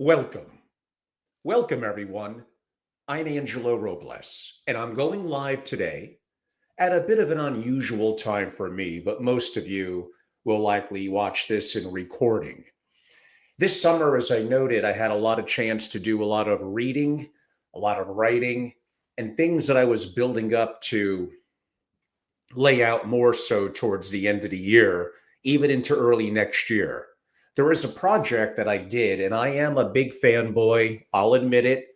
Welcome. Welcome, everyone. I'm Angelo Robles, and I'm going live today at a bit of an unusual time for me, but most of you will likely watch this in recording. This summer, as I noted, I had a lot of chance to do a lot of reading, a lot of writing, and things that I was building up to lay out more so towards the end of the year, even into early next year. There is a project that I did, and I am a big fanboy, I'll admit it,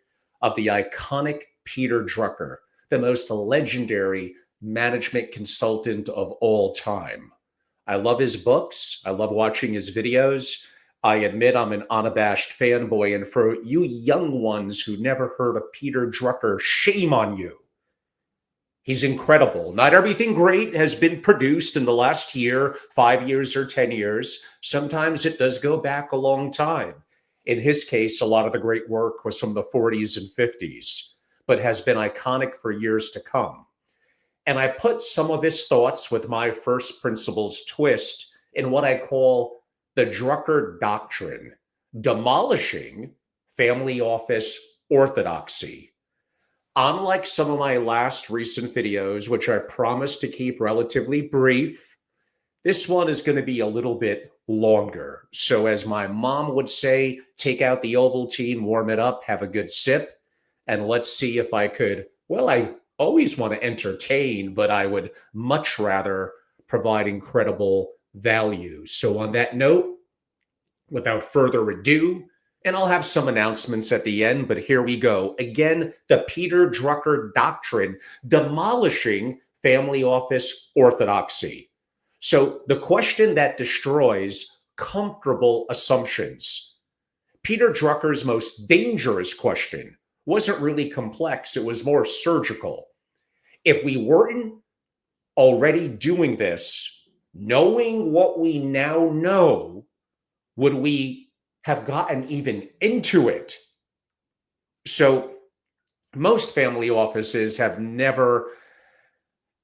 of the iconic Peter Drucker, the most legendary management consultant of all time. I love his books. I love watching his videos. I admit I'm an unabashed fanboy. And for you young ones who never heard of Peter Drucker, shame on you. He's incredible. Not everything great has been produced in the last year, 5 years, or 10 years. Sometimes it does go back a long time. In his case, a lot of the great work was from the 40s and 50s, but has been iconic for years to come. And I put some of his thoughts with my first principles twist in what I call the Drucker Doctrine, demolishing family office orthodoxy. Unlike some of my last recent videos, which I promised to keep relatively brief, this one is going to be a little bit longer. So as my mom would say, take out the Ovaltine, warm it up, have a good sip, and let's see if I could, well, I always want to entertain, but I would much rather provide incredible value. So on that note, without further ado, and I'll have some announcements at the end, but here we go. Again, the Peter Drucker Doctrine, demolishing family office orthodoxy. So the question that destroys comfortable assumptions. Peter Drucker's most dangerous question wasn't really complex. It was more surgical. If we weren't already doing this, knowing what we now know, would we have gotten even into it? So most family offices have never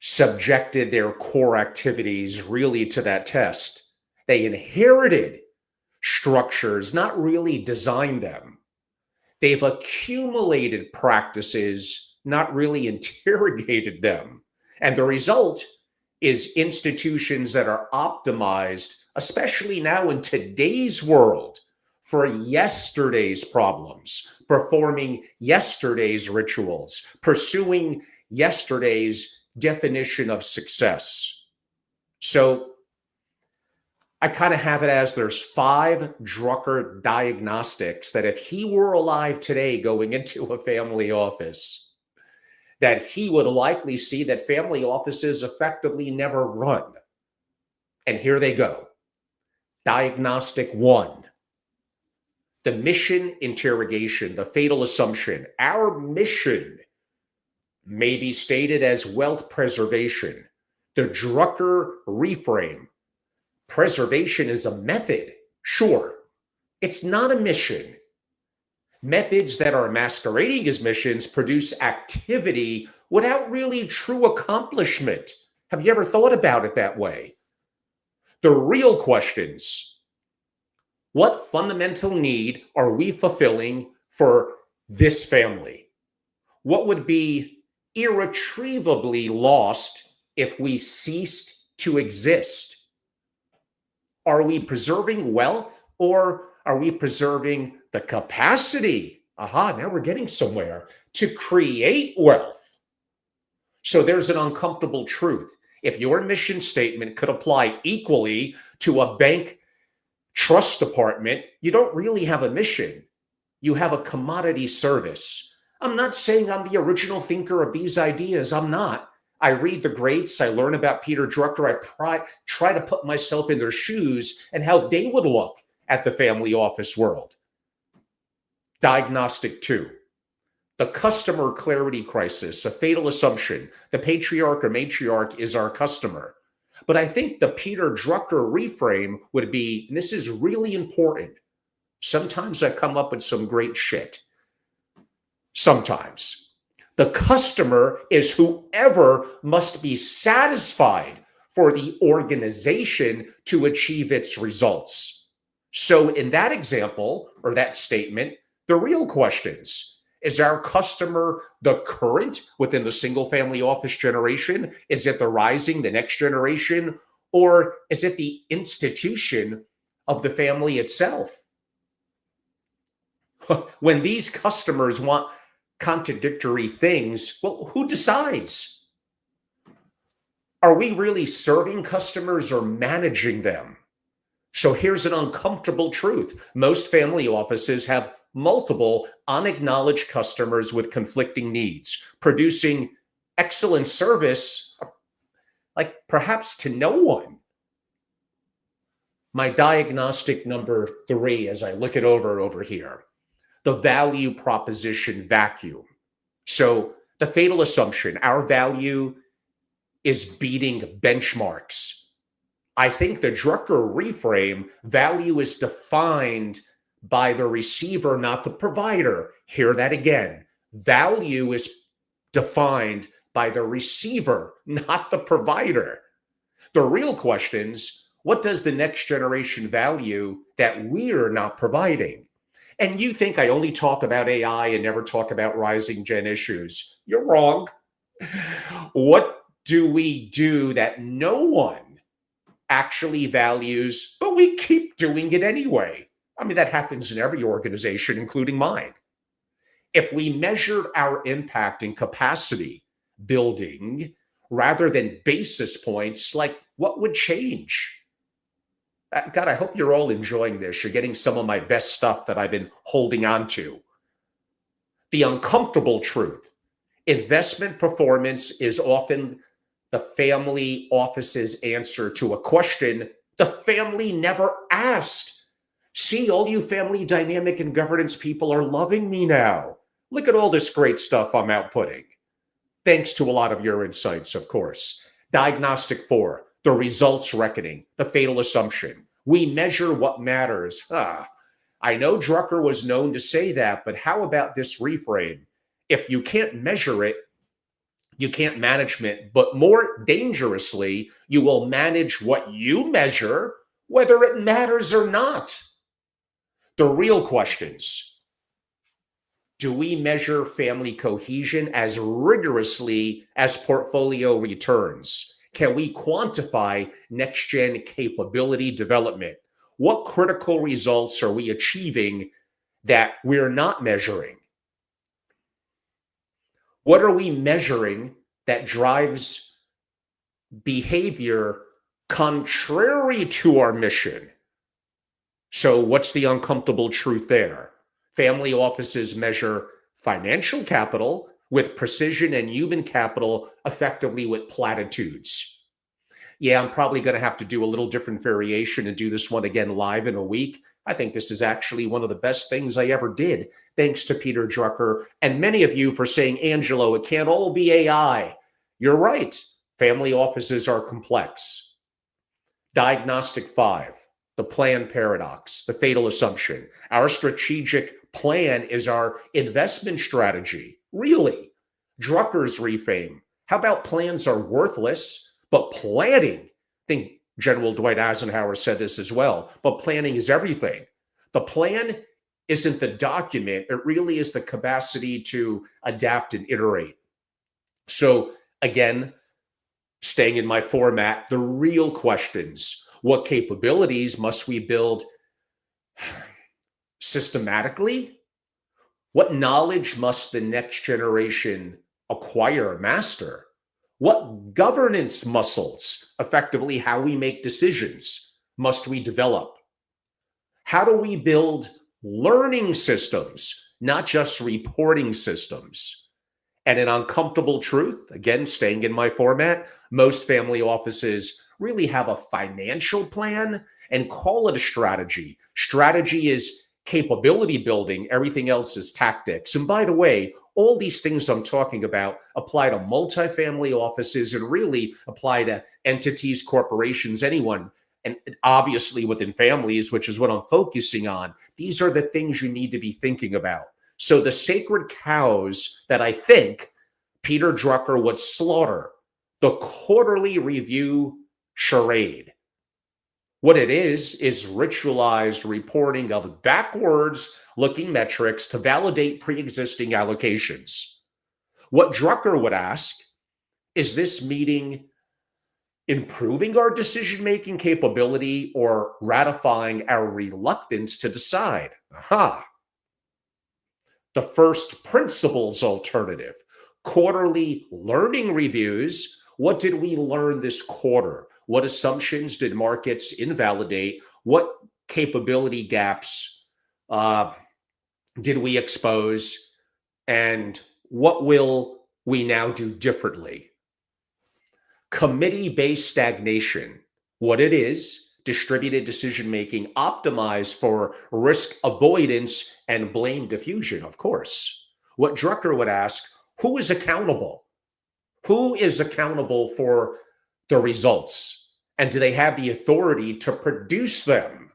subjected their core activities really to that test. They inherited structures, not really designed them. They've accumulated practices, not really interrogated them. And the result is institutions that are optimized, especially now in today's world, for yesterday's problems, performing yesterday's rituals, pursuing yesterday's definition of success. So I kind of have it as there's 5 Drucker diagnostics that if he were alive today going into a family office, that he would likely see that family offices effectively never run. And here they go. Diagnostic 1. The mission interrogation, the fatal assumption. Our mission may be stated as wealth preservation. The Drucker reframe. Preservation is a method, sure. It's not a mission. Methods that are masquerading as missions produce activity without really true accomplishment. Have you ever thought about it that way? The real questions. What fundamental need are we fulfilling for this family? What would be irretrievably lost if we ceased to exist? Are we preserving wealth, or are we preserving the capacity? Aha, now we're getting somewhere, to create wealth. So there's an uncomfortable truth. If your mission statement could apply equally to a bank trust department, you don't really have a mission. You have a commodity service. I'm not saying I'm the original thinker of these ideas. I'm not. I read the greats. I learn about Peter Drucker. I try to put myself in their shoes and how they would look at the family office world. Diagnostic 2. The customer clarity crisis, a fatal assumption. The patriarch or matriarch is our customer. But I think the Peter Drucker reframe would be, and this is really important. Sometimes I come up with some great shit. Sometimes. The customer is whoever must be satisfied for the organization to achieve its results. So in that example or that statement, the real questions: is our customer the current within the single family office generation? Is it the rising, the next generation? Or is it the institution of the family itself? When these customers want contradictory things, well, who decides? Are we really serving customers or managing them? So here's an uncomfortable truth. Most family offices have multiple unacknowledged customers with conflicting needs, producing excellent service, like perhaps to no one. My diagnostic number 3, as I look it over here, the value proposition vacuum. So the fatal assumption, our value is beating benchmarks. I think the Drucker reframe, value is defined by the receiver, not the provider. Hear that again. Value is defined by the receiver, not the provider. The real questions: what does the next generation value that we're not providing? And you think I only talk about AI and never talk about rising gen issues. You're wrong. What do we do that no one actually values, but we keep doing it anyway? I mean, that happens in every organization, including mine. If we measured our impact and capacity building rather than basis points, like what would change? God, I hope you're all enjoying this. You're getting some of my best stuff that I've been holding on to. The uncomfortable truth: investment performance is often the family office's answer to a question the family never asked. See, all you family dynamic and governance people are loving me now. Look at all this great stuff I'm outputting. Thanks to a lot of your insights, of course. Diagnostic 4, the results reckoning, the fatal assumption. We measure what matters. I know Drucker was known to say that, but how about this reframe? If you can't measure it, you can't manage it, but more dangerously, you will manage what you measure, whether it matters or not. The real questions: do we measure family cohesion as rigorously as portfolio returns? Can we quantify next-gen capability development? What critical results are we achieving that we're not measuring? What are we measuring that drives behavior contrary to our mission? So what's the uncomfortable truth there? Family offices measure financial capital with precision and human capital effectively with platitudes. Yeah, I'm probably going to have to do a little different variation and do this one again live in a week. I think this is actually one of the best things I ever did. Thanks to Peter Drucker and many of you for saying, Angelo, it can't all be AI. You're right. Family offices are complex. Diagnostic 5, the plan paradox, the fatal assumption. Our strategic plan is our investment strategy. Really? Drucker's reframe. How about plans are worthless, but planning? I think General Dwight Eisenhower said this as well, but planning is everything. The plan isn't the document. It really is the capacity to adapt and iterate. So again, staying in my format, the real questions: what capabilities must we build systematically? What knowledge must the next generation acquire or master? What governance muscles, effectively how we make decisions, must we develop? How do we build learning systems, not just reporting systems? And an uncomfortable truth, again, staying in my format, most family offices really have a financial plan and call it a strategy. Strategy is capability building. Everything else is tactics. And by the way, all these things I'm talking about apply to multifamily offices and really apply to entities, corporations, anyone. And obviously within families, which is what I'm focusing on, these are the things you need to be thinking about. So the sacred cows that I think Peter Drucker would slaughter: the quarterly review charade, What it is ritualized reporting of backwards looking metrics to validate pre-existing allocations. What Drucker would ask, is this meeting improving our decision-making capability or ratifying our reluctance to decide? Aha. The first principles alternative, quarterly learning reviews. What did we learn this quarter? What assumptions did markets invalidate? What capability gaps did we expose? And what will we now do differently? Committee-based stagnation. What it is, distributed decision-making optimized for risk avoidance and blame diffusion, of course. What Drucker would ask, who is accountable? Who is accountable for the results? And do they have the authority to produce them?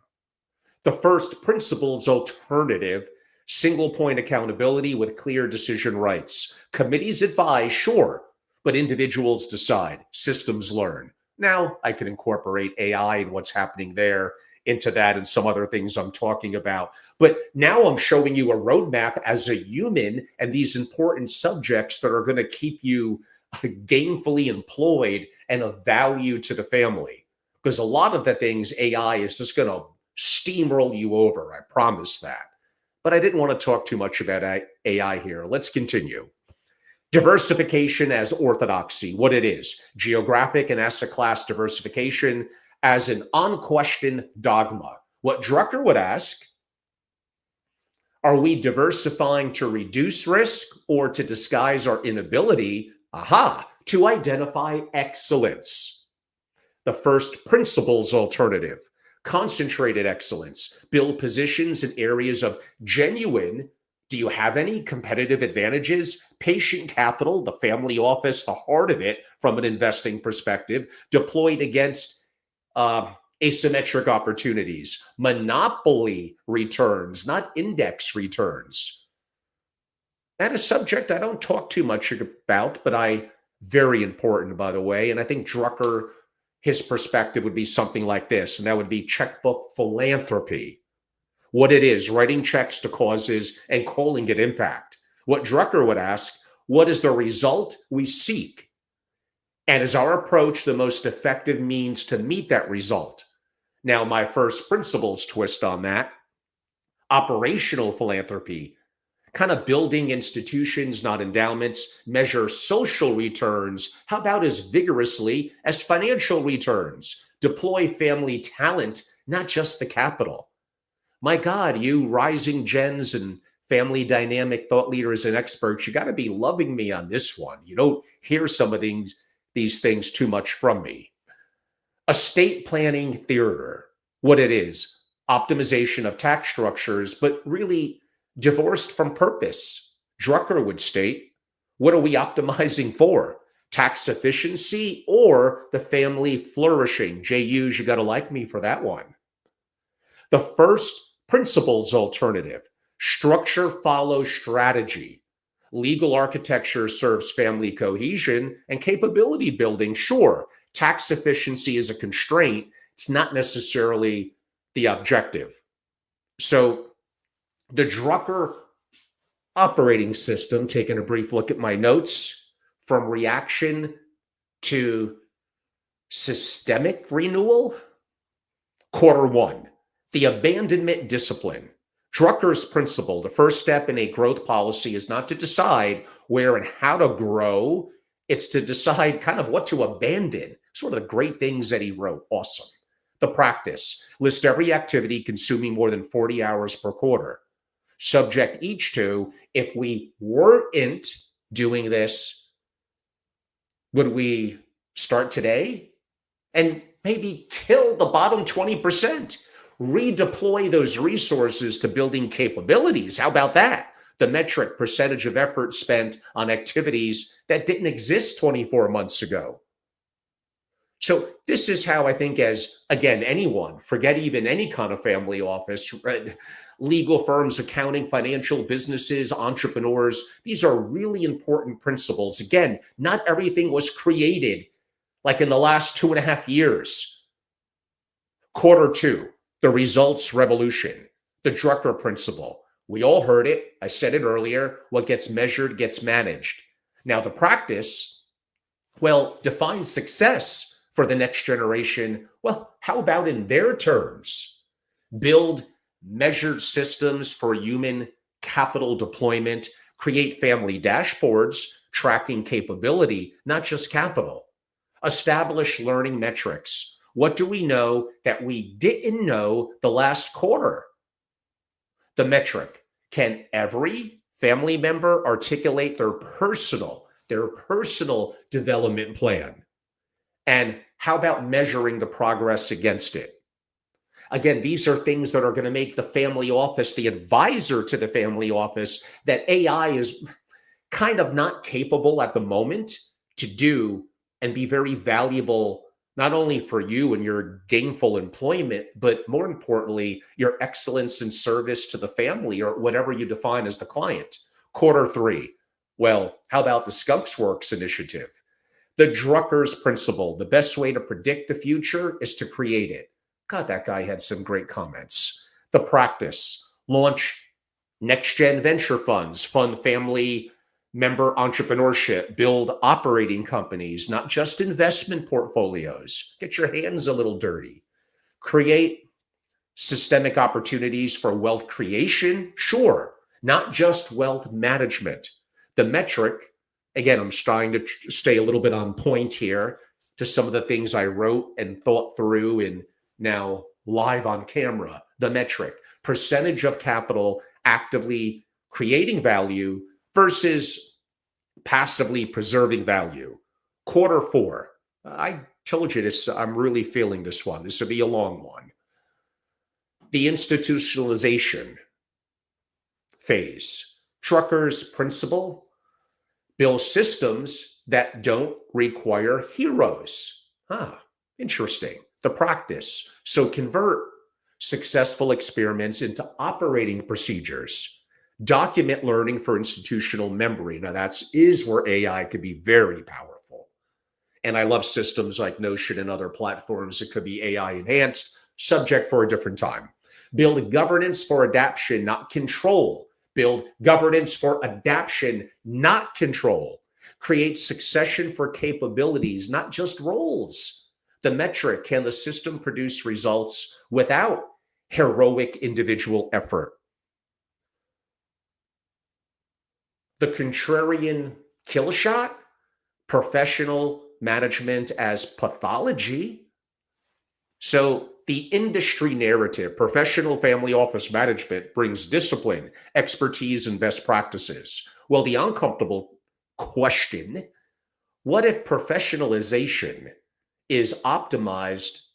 The first principles alternative, single point accountability with clear decision rights. Committees advise, sure, but individuals decide, systems learn. Now I can incorporate AI and what's happening there into that and some other things I'm talking about. But now I'm showing you a roadmap as a human and these important subjects that are going to keep you gainfully employed and of value to the family. Because a lot of the things AI is just going to steamroll you over. I promise that. But I didn't want to talk too much about AI here. Let's continue. Diversification as orthodoxy, what it is. Geographic and asset class diversification as an unquestioned dogma. What Drucker would ask, are we diversifying to reduce risk or to disguise our inability, to identify excellence? The first principles alternative, concentrated excellence, build positions in areas of genuine. Do you have any competitive advantages? Patient capital, the family office, the heart of it from an investing perspective, deployed against asymmetric opportunities, monopoly returns, not index returns. That is a subject I don't talk too much about, but very important, by the way. And I think Drucker, his perspective would be something like this, and that would be checkbook philanthropy. What it is, writing checks to causes and calling it impact. What Drucker would ask, what is the result we seek? And is our approach the most effective means to meet that result? Now, my first principles twist on that, operational philanthropy, kind of building institutions, not endowments, measure social returns. How about as vigorously as financial returns? Deploy family talent, not just the capital. My God, you rising gens and family dynamic thought leaders and experts, you got to be loving me on this one. You don't hear some of these things too much from me. Estate planning theater, what it is, optimization of tax structures, but really divorced from purpose. Drucker would state, what are we optimizing for? Tax efficiency or the family flourishing? JUs, you got to like me for that one. The first principles alternative, structure follows strategy. Legal architecture serves family cohesion and capability building. Sure, tax efficiency is a constraint. It's not necessarily the objective. So the Drucker operating system, taking a brief look at my notes, from reaction to systemic renewal, quarter one. The abandonment discipline. Drucker's principle, the first step in a growth policy is not to decide where and how to grow. It's to decide kind of what to abandon. Sort of the great things that he wrote. Awesome. The practice. List every activity consuming more than 40 hours per quarter. Subject each to, if we weren't doing this, would we start today? And maybe kill the bottom 20%. Redeploy those resources to building capabilities. How about that? The metric, percentage of effort spent on activities that didn't exist 24 months ago. So this is how I think, as again, anyone, forget even any kind of family office, right? Legal firms, accounting, financial businesses, entrepreneurs, these are really important principles. Again, not everything was created like in the last 2.5 years. Quarter two, the results revolution, the Drucker principle. We all heard it. I said it earlier. What gets measured gets managed. Now, the practice, well, defines success for the next generation. Well, how about in their terms? Build measured systems for human capital deployment, create family dashboards, tracking capability, not just capital. Establish learning metrics. What do we know that we didn't know the last quarter? The metric. Can every family member articulate their personal development plan? And how about measuring the progress against it? Again, these are things that are going to make the family office, the advisor to the family office, that AI is kind of not capable at the moment to do and be very valuable, not only for you and your gainful employment, but more importantly, your excellence in service to the family or whatever you define as the client. Quarter three. Well, how about the Skunks Works initiative? The Drucker's principle. The best way to predict the future is to create it. God, that guy had some great comments. The practice. Launch next-gen venture funds, fund family member entrepreneurship, build operating companies, not just investment portfolios. Get your hands a little dirty. Create systemic opportunities for wealth creation, sure, not just wealth management. The metric, again, I'm trying to stay a little bit on point here to some of the things I wrote and thought through and now live on camera. The metric, percentage of capital actively creating value versus passively preserving value. Quarter four. I told you this, I'm really feeling this one. This will be a long one. The institutionalization phase. Drucker's principle. Build systems that don't require heroes. Interesting. The practice. So convert successful experiments into operating procedures. Document learning for institutional memory. Now is where AI could be very powerful. And I love systems like Notion and other platforms that could be AI enhanced, subject for a different time. Build governance for adaptation, not control. Build governance for adaptation, not control. Create succession for capabilities, not just roles. The metric, can the system produce results without heroic individual effort? The contrarian kill shot, professional management as pathology. So the industry narrative, professional family office management brings discipline, expertise, and best practices. Well, the uncomfortable question, what if professionalization is optimized,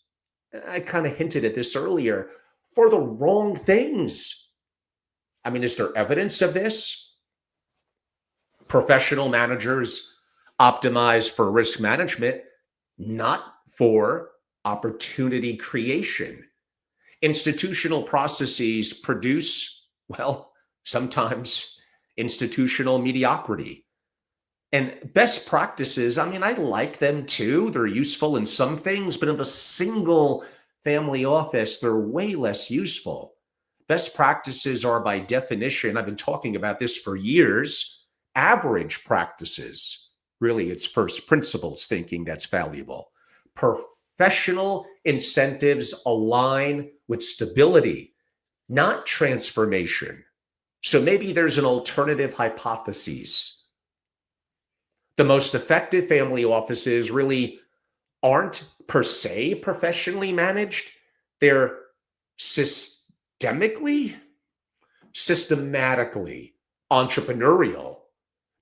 I kind of hinted at this earlier, for the wrong things? I mean, is there evidence of this? Professional managers optimize for risk management, not for opportunity creation. Institutional processes produce, well, sometimes institutional mediocrity. And best practices, I mean, I like them too. They're useful in some things, but in the single family office, they're way less useful. Best practices are, by definition, I've been talking about this for years, average practices. Really, it's first principles thinking that's valuable. Professional incentives align with stability, not transformation. So maybe there's an alternative hypothesis. The most effective family offices really aren't per se professionally managed. They're systematically entrepreneurial.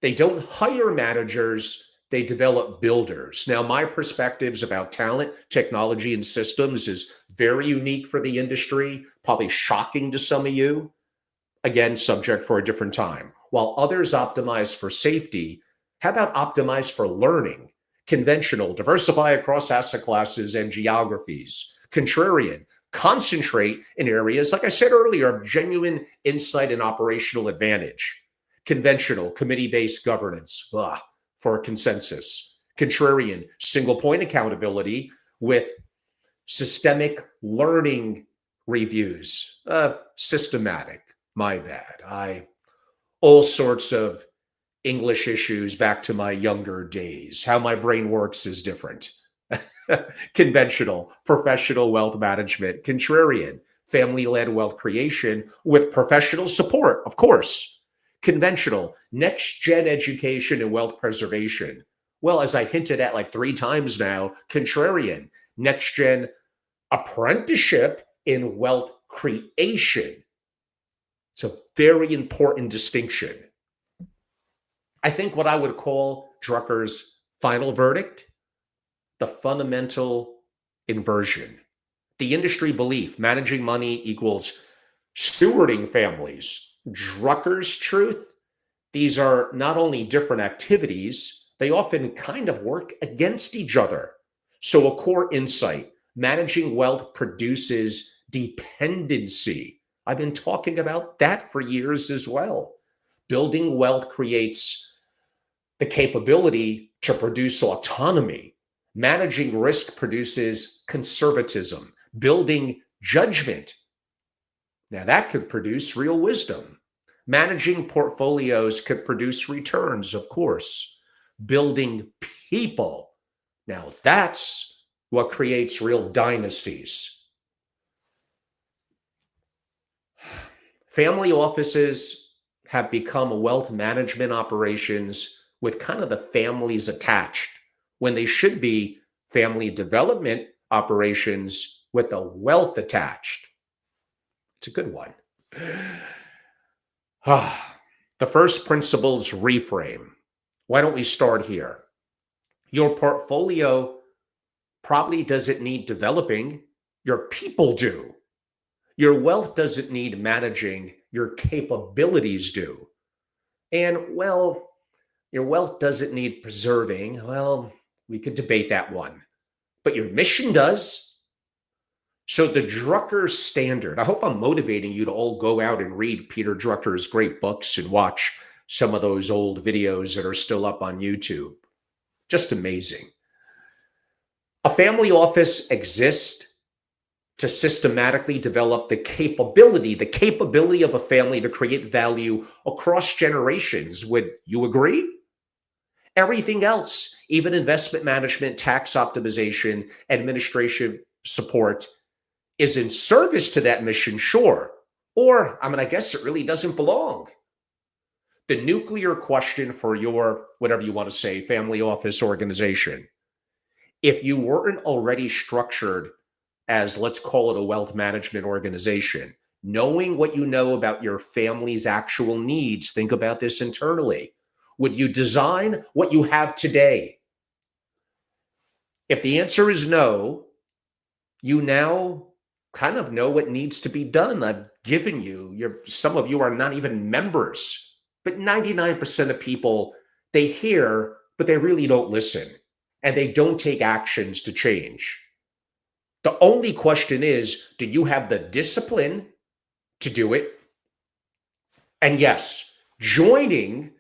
They don't hire managers, they develop builders. Now, my perspectives about talent, technology, and systems is very unique for the industry, probably shocking to some of you. Again, subject for a different time. While others optimize for safety, how about optimize for learning? Conventional, diversify across asset classes and geographies. Contrarian, concentrate in areas, like I said earlier, of genuine insight and operational advantage. Conventional, committee-based governance for consensus. Contrarian, single point accountability with systemic learning reviews. Systematic. My bad. All sorts of English issues back to my younger days. How my brain works is different. Conventional, professional wealth management. Contrarian, family-led wealth creation with professional support, of course. Conventional, next-gen education and wealth preservation. Well, as I hinted at like 3 times now, contrarian, next-gen apprenticeship in wealth creation. It's a very important distinction. I think what I would call Drucker's final verdict, the fundamental inversion. The industry belief, managing money equals stewarding families. Drucker's truth, these are not only different activities, they often kind of work against each other. So a core insight, managing wealth produces dependency. I've been talking about that for years as well. Building wealth creates the capability to produce autonomy. Managing risk produces conservatism. Building judgment, now that could produce real wisdom. Managing portfolios could produce returns, of course. Building people, now that's what creates real dynasties. Family offices have become wealth management operations with kind of the families attached, when they should be family development operations with the wealth attached. It's a good one. The first principle's reframe. Why don't we start here? Your portfolio probably doesn't need developing. Your people do. Your wealth doesn't need managing. Your capabilities do. And, well, your wealth doesn't need preserving. Well, we could debate that one. But your mission does. So the Drucker standard, I hope I'm motivating you to all go out and read Peter Drucker's great books and watch some of those old videos that are still up on YouTube. Just amazing. A family office exists to systematically develop the capability of a family to create value across generations. Would you agree? Everything else, even investment management, tax optimization, administration support, is in service to that mission, sure. Or, I guess it really doesn't belong. The nuclear question for your, whatever you want to say, family office organization, if you weren't already structured as, let's call it a wealth management organization, knowing what you know about your family's actual needs, think about this internally. Would you design what you have today? If the answer is no, you now kind of know what needs to be done. I've given you, some of you are not even members, but 99% of people, they hear, but they really don't listen, and they don't take actions to change. The only question is, do you have the discipline to do it? And yes, joining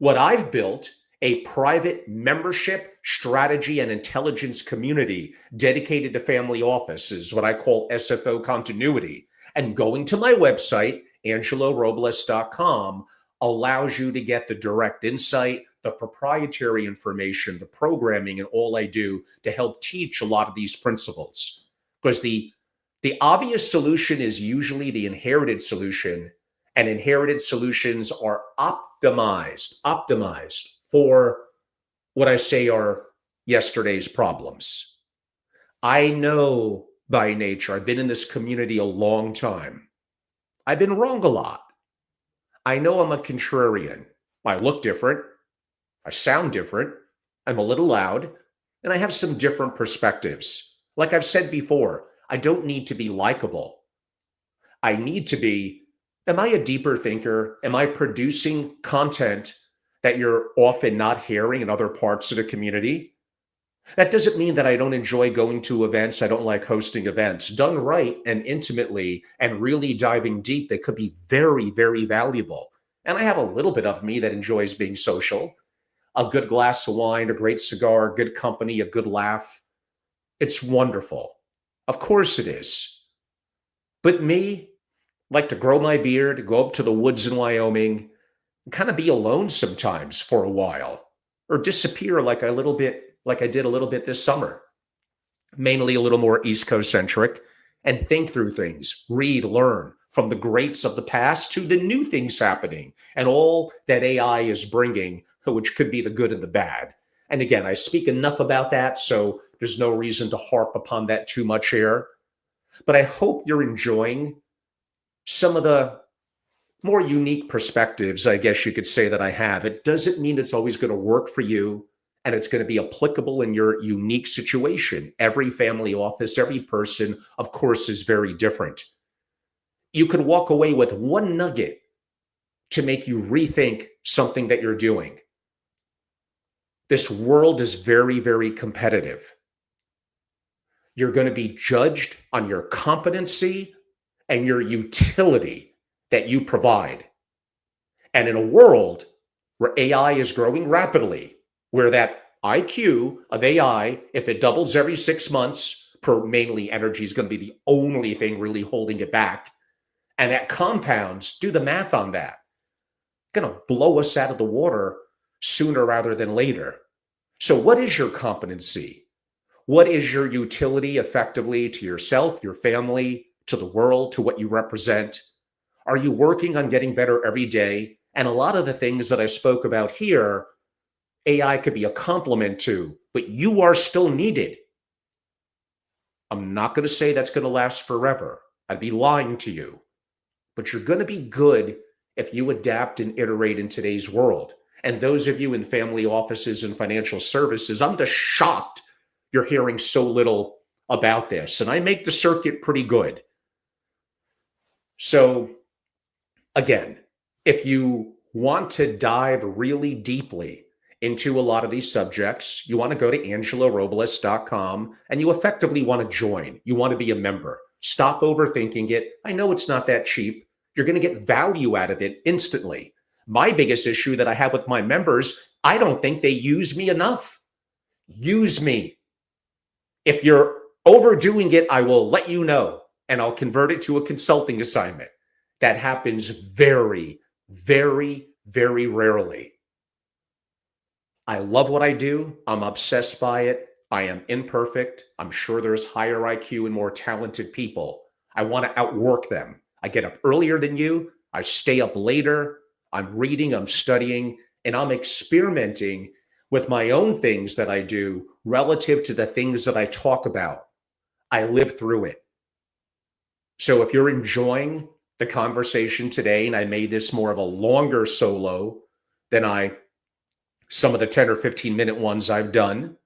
what I've built, a private membership, strategy, and intelligence community dedicated to family offices, what I call SFO continuity. And going to my website, angelorobles.com, allows you to get the direct insight, the proprietary information, the programming, and all I do to help teach a lot of these principles. Because the obvious solution is usually the inherited solution, and inherited solutions are optimized for what I say are yesterday's problems. I know by nature, I've been in this community a long time. I've been wrong a lot. I know I'm a contrarian. I look different. I sound different. I'm a little loud. And I have some different perspectives. Like I've said before, I don't need to be likable. I need to be, am I a deeper thinker? Am I producing content that you're often not hearing in other parts of the community? That doesn't mean that I don't enjoy going to events. I don't like hosting events. Done right and intimately and really diving deep, they could be very, very valuable. And I have a little bit of me that enjoys being social. A good glass of wine, a great cigar, good company, a good laugh. It's wonderful. Of course it is. But me, like to grow my beard, go up to the woods in Wyoming, and kind of be alone sometimes for a while, or disappear like I did a little bit this summer. Mainly a little more East Coast centric, and think through things, read, learn from the greats of the past to the new things happening and all that AI is bringing, which could be the good and the bad. And again, I speak enough about that, so there's no reason to harp upon that too much here. But I hope you're enjoying some of the more unique perspectives, I guess you could say, that I have. It doesn't mean it's always going to work for you and it's going to be applicable in your unique situation. Every family office, every person, of course, is very different. You could walk away with one nugget to make you rethink something that you're doing. This world is very, very competitive. You're going to be judged on your competency and your utility that you provide. And in a world where AI is growing rapidly, where that IQ of AI, if it doubles every 6 months, per mainly energy is going to be the only thing really holding it back. And that compounds, do the math on that. It's going to blow us out of the water sooner rather than later. So what is your competency? What is your utility effectively to yourself, your family, to the world, to what you represent? Are you working on getting better every day? And a lot of the things that I spoke about here, AI could be a complement to, but you are still needed. I'm not going to say that's going to last forever. I'd be lying to you. But you're going to be good if you adapt and iterate in today's world. And those of you in family offices and financial services, I'm just shocked you're hearing so little about this. And I make the circuit pretty good. So again, if you want to dive really deeply into a lot of these subjects, you want to go to angelorobles.com and you effectively want to join. You want to be a member. Stop overthinking it. I know it's not that cheap. You're going to get value out of it instantly. My biggest issue that I have with my members, I don't think they use me enough. Use me. If you're overdoing it, I will let you know and I'll convert it to a consulting assignment. That happens very, very, very rarely. I love what I do. I'm obsessed by it. I am imperfect. I'm sure there's higher IQ and more talented people. I want to outwork them. I get up earlier than you. I stay up later. I'm reading, I'm studying, and I'm experimenting with my own things that I do relative to the things that I talk about. I live through it. So if you're enjoying the conversation today, and I made this more of a longer solo than some of the 10 or 15 minute ones I've done.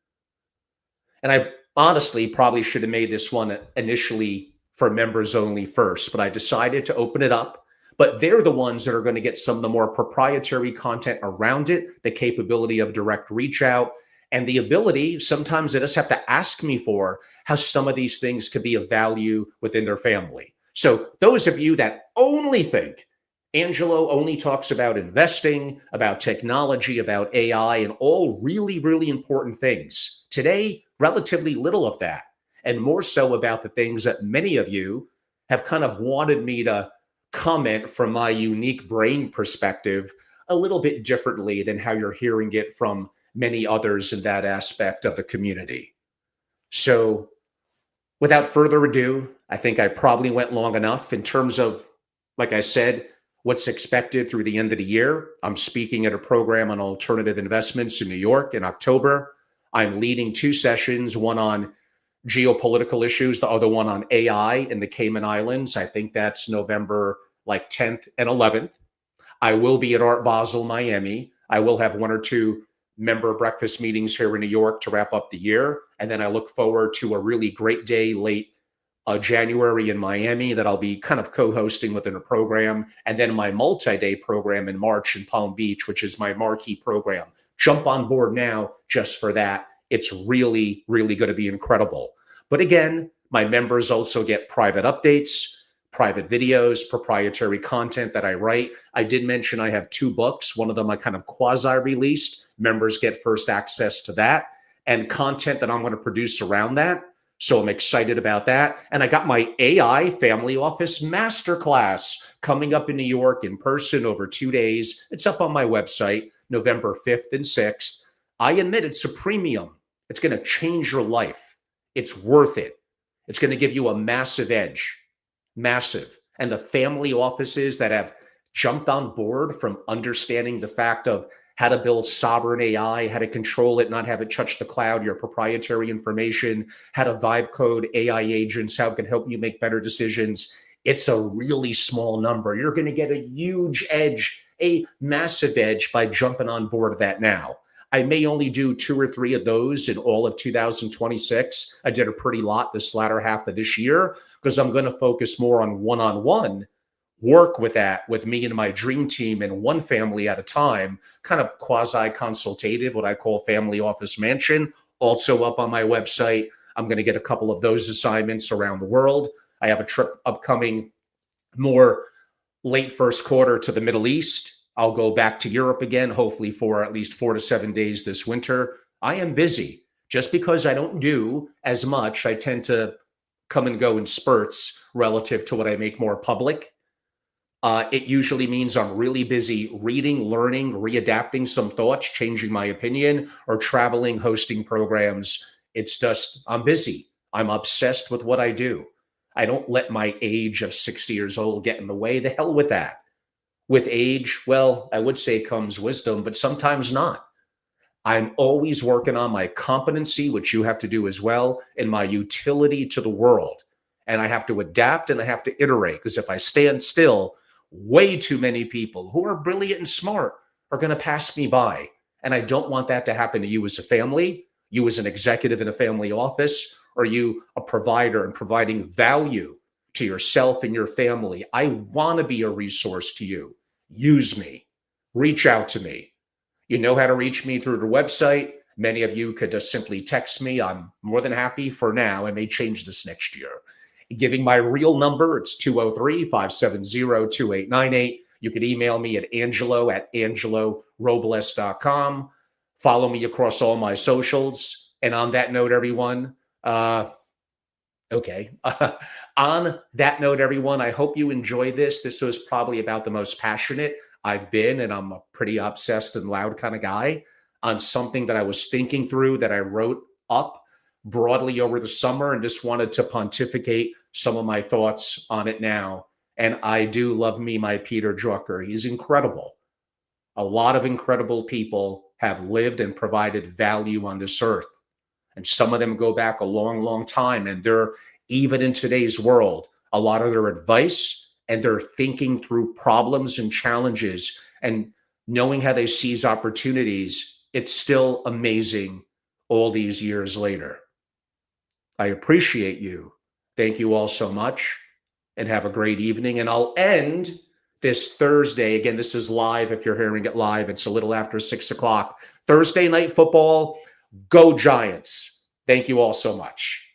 And I honestly probably should have made this one initially for members only first, but I decided to open it up. But they're the ones that are going to get some of the more proprietary content around it, the capability of direct reach out, and the ability, sometimes they just have to ask me for how some of these things could be of value within their family. So those of you that only think Angelo only talks about investing, about technology, about AI, and all really, really important things. Today, relatively little of that, and more so about the things that many of you have kind of wanted me to comment from my unique brain perspective a little bit differently than how you're hearing it from many others in that aspect of the community. So without further ado, I think I probably went long enough in terms of, like I said, what's expected through the end of the year. I'm speaking at a program on alternative investments in New York in October. I'm leading 2 sessions, one on geopolitical issues, the other one on AI in the Cayman Islands. I think that's November 10th and 11th. I will be at Art Basel, Miami. I will have 1 or 2 member breakfast meetings here in New York to wrap up the year. And then I look forward to a really great day late January in Miami that I'll be kind of co-hosting within a program. And then my multi-day program in March in Palm Beach, which is my marquee program. Jump on board now just for that. It's really, really going to be incredible. But again, my members also get private updates, private videos, proprietary content that I write. I did mention I have 2 books. One of them I kind of quasi-released. Members get first access to that and content that I'm going to produce around that. So I'm excited about that. And I got my AI Family Office Masterclass coming up in New York in person over 2 days. It's up on my website, November 5th and 6th. I admit it's a premium. It's going to change your life. It's worth it. It's going to give you a massive edge. Massive. And the family offices that have jumped on board from understanding the fact of how to build sovereign AI, how to control it, not have it touch the cloud, your proprietary information, how to vibe code AI agents, how it can help you make better decisions. It's a really small number. You're going to get a huge edge, a massive edge by jumping on board that now. I may only do 2 or 3 of those in all of 2026. I did a pretty lot this latter half of this year because I'm going to focus more on one-on-one work with that, with me and my dream team and one family at a time, kind of quasi-consultative, what I call family office mansion, also up on my website. I'm going to get a couple of those assignments around the world. I have a trip upcoming more late first quarter to the Middle East. I'll go back to Europe again, hopefully for at least 4 to 7 days this winter. I am busy. Just because I don't do as much, I tend to come and go in spurts relative to what I make more public. It usually means I'm really busy reading, learning, readapting some thoughts, changing my opinion, or traveling, hosting programs. It's just, I'm busy. I'm obsessed with what I do. I don't let my age of 60 years old get in the way. The hell with that. With age, well, I would say comes wisdom, but sometimes not. I'm always working on my competency, which you have to do as well, and my utility to the world. And I have to adapt and I have to iterate, because if I stand still, way too many people who are brilliant and smart are going to pass me by. And I don't want that to happen to you as a family, you as an executive in a family office, or you a provider and providing value to yourself and your family. I want to be a resource to you. Use me. Reach out to me. You know how to reach me through the website. Many of you could just simply text me. I'm more than happy for now. I may change this next year. Giving my real number, it's 203-570-2898. You can email me at angelo@angelorobles.com. Follow me across all my socials. And on that note, everyone, on that note, everyone, I hope you enjoyed this. This was probably about the most passionate I've been, and I'm a pretty obsessed and loud kind of guy, on something that I was thinking through, that I wrote up broadly over the summer, and just wanted to pontificate some of my thoughts on it now. And I do love me, my Peter Drucker. He's incredible. A lot of incredible people have lived and provided value on this earth. And some of them go back a long, long time. And they're, even in today's world, a lot of their advice and their thinking through problems and challenges and knowing how they seize opportunities, it's still amazing all these years later. I appreciate you. Thank you all so much, and have a great evening. And I'll end this Thursday. Again, this is live. If you're hearing it live, it's a little after 6 o'clock. Thursday night football. Go Giants. Thank you all so much.